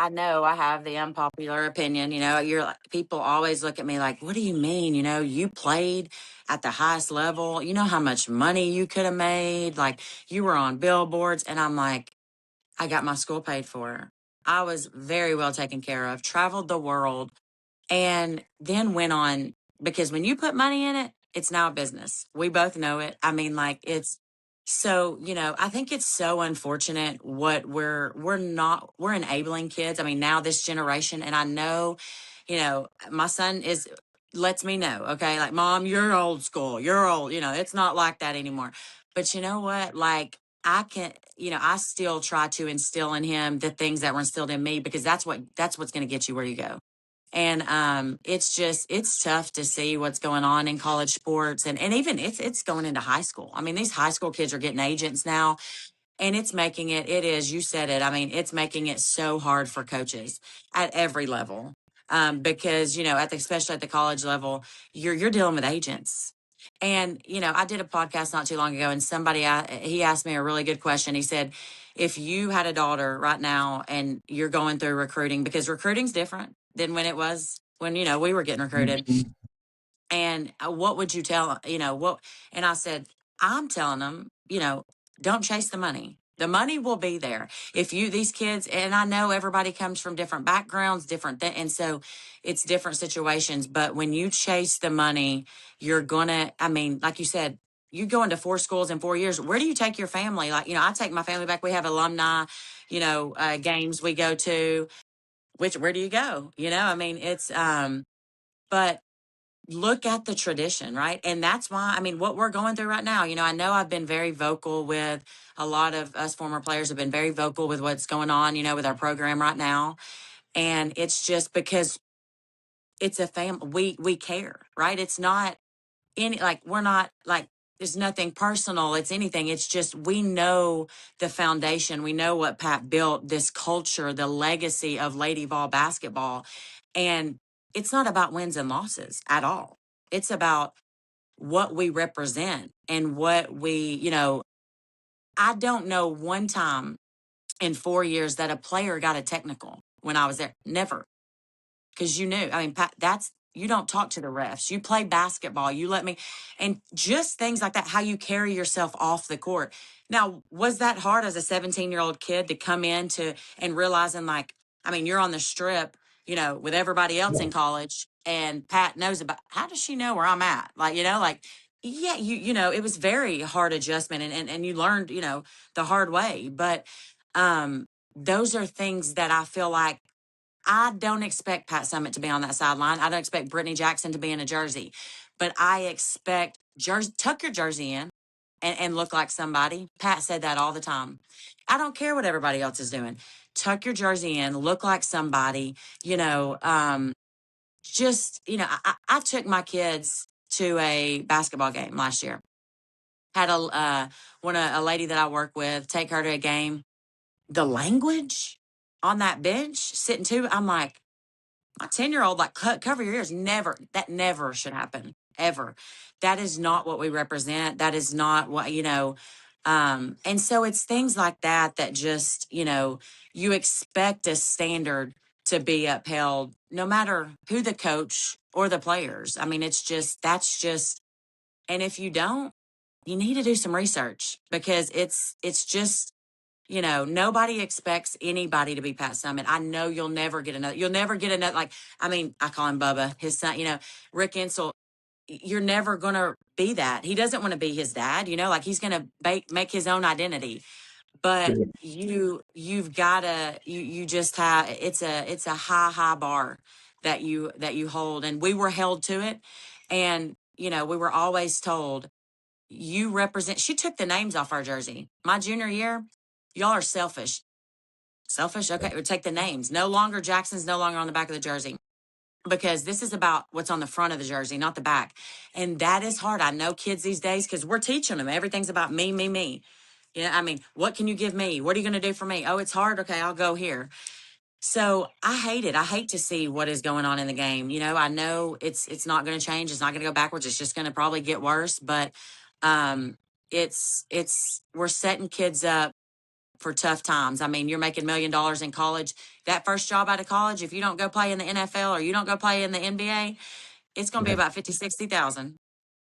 I know I have the unpopular opinion. People always look at me like, what do you mean? You played at the highest level. You know how much money you could have made? Like, you were on billboards. And I'm like, I got my school paid for. I was very well taken care of, traveled the world, and then went on, because when you put money in it, it's now a business. We both know it. I mean, like, it's so, I think it's so unfortunate what we're enabling kids. I mean, now this generation, and I know, my son lets me know, okay, like, Mom, you're old school. You're old, it's not like that anymore. But you know what? Like, I can, I still try to instill in him the things that were instilled in me, because that's what's going to get you where you go. And it's tough to see what's going on in college sports, and even it's going into high school. I mean, these high school kids are getting agents now, and it's making it is, you said it. I mean, it's making it so hard for coaches at every level. Because, especially at the college level, you're dealing with agents. And, I did a podcast not too long ago, and he asked me a really good question. He said, if you had a daughter right now and you're going through recruiting, because recruiting's different than when it was when, we were getting recruited. And what would you tell, what? And I said, I'm telling them, don't chase the money. The money will be there. These kids, and I know everybody comes from different backgrounds, and so it's different situations. But when you chase the money, you're gonna, I mean, like you said, you go into 4 schools in 4 years. Where do you take your family? Like, I take my family back. We have alumni, games we go to. Where do you go? I mean, but look at the tradition, right? And that's why, I mean, what we're going through right now, I know I've been very vocal with a lot of us former players have been very vocal with what's going on, with our program right now. And it's just because it's a family, we care, right? It's not we're not like, there's nothing personal. It's anything. It's just, we know the foundation. We know what Pat built, this culture, the legacy of Lady Vol basketball. And it's not about wins and losses at all. It's about what we represent and what I don't know one time in 4 years that a player got a technical when I was there. Never. Because you knew, I mean, Pat, you don't talk to the refs. You play basketball. You let me, and just things like that, how you carry yourself off the court. Now, was that hard as a 17-year-old kid to come and realizing, like, I mean, you're on the strip, with everybody else in college, and Pat knows how does she know where I'm at? Like, yeah, it was very hard adjustment, and you learned, the hard way. But those are things that I feel like, I don't expect Pat Summitt to be on that sideline. I don't expect Brittany Jackson to be in a jersey, but I expect tuck your jersey in and look like somebody. Pat said that all the time. I don't care what everybody else is doing. Tuck your jersey in, look like somebody, I took my kids to a basketball game last year. Had a lady that I work with take her to a game. The language on that bench sitting too, I'm like, my 10-year-old, like, cover your ears. That never should happen, ever. That is not what we represent. That is not what, and so it's things like that just, you expect a standard to be upheld no matter who the coach or the players. I mean, that's just, and if you don't, you need to do some research, because it's just, nobody expects anybody to be Pat Summitt. I know you'll never get another, like, I mean, I call him Bubba, his son, Rick Insell. You're never going to be that. He doesn't want to be his dad, like, he's going to make his own identity. But you've got to, you just have, it's a high bar that you hold. And we were held to it. And, we were always told, you represent, she took the names off our jersey. My junior year, y'all are selfish. Selfish? Okay, we'll take the names. No longer, Jackson's no longer on the back of the jersey, because this is about what's on the front of the jersey, not the back. And that is hard. I know kids these days, because we're teaching them. Everything's about me, me, me. I mean, what can you give me? What are you going to do for me? Oh, it's hard. Okay, I'll go here. So I hate it. I hate to see what is going on in the game. I know it's not going to change. It's not going to go backwards. It's just going to probably get worse. But we're setting kids up for tough times. I mean, you're making $1 million in college. That first job out of college, if you don't go play in the NFL or you don't go play in the NBA, it's going to be Yeah. about 50, 60,000.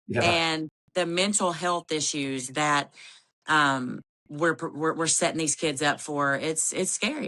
Yeah. And the mental health issues that we're setting these kids up for, it's scary.